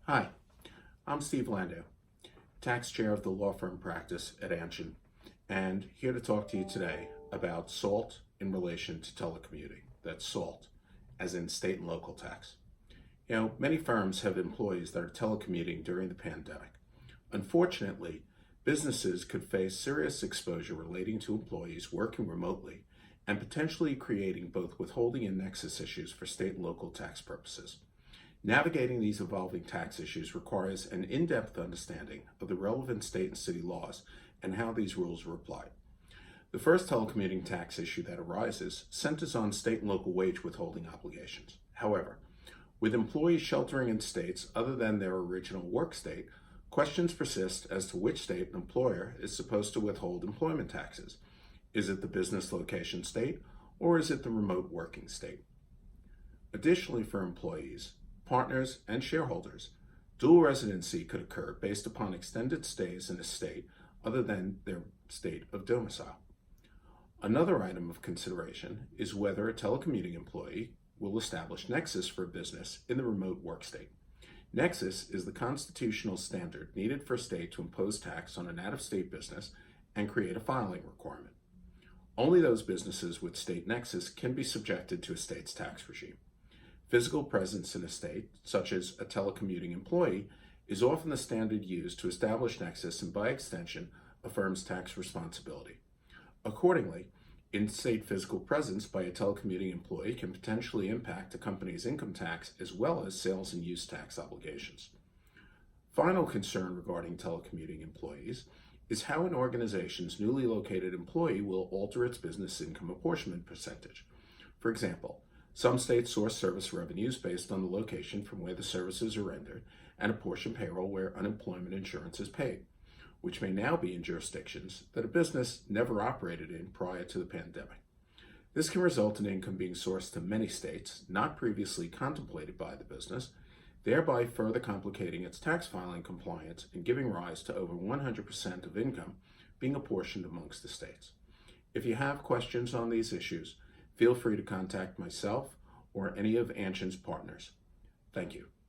Hi, I'm Steve Lando, tax chair of the law firm practice at Anchin, and here to talk to you today about SALT in relation to telecommuting. That's SALT, as in state and local tax. Many firms have employees that are telecommuting during the pandemic. Unfortunately, businesses could face serious exposure relating to employees working remotely and potentially creating both withholding and nexus issues for state and local tax purposes. Navigating these evolving tax issues requires an in-depth understanding of the relevant state and city laws and how these rules are applied. The first telecommuting tax issue that arises centers on state and local wage withholding obligations. However, with employees sheltering in states other than their original work state, questions persist as to which state an employer is supposed to withhold employment taxes. Is it the business location state, or is it the remote working state? Additionally, for employees, partners, and shareholders, dual residency could occur based upon extended stays in a state other than their state of domicile. Another item of consideration is whether a telecommuting employee will establish nexus for a business in the remote work state. Nexus is the constitutional standard needed for a state to impose tax on an out-of-state business and create a filing requirement. Only those businesses with state nexus can be subjected to a state's tax regime. Physical presence in a state, such as a telecommuting employee, is often the standard used to establish nexus and, by extension, a firm's tax responsibility. Accordingly, in-state physical presence by a telecommuting employee can potentially impact a company's income tax as well as sales and use tax obligations. Final concern regarding telecommuting employees is how an organization's newly located employee will alter its business income apportionment percentage. For example, some states source service revenues based on the location from where the services are rendered and apportion payroll where unemployment insurance is paid, which may now be in jurisdictions that a business never operated in prior to the pandemic. This can result in income being sourced to many states not previously contemplated by the business, thereby further complicating its tax filing compliance and giving rise to over 100% of income being apportioned amongst the states. If you have questions on these issues, feel free to contact myself or any of Anchin's partners. Thank you.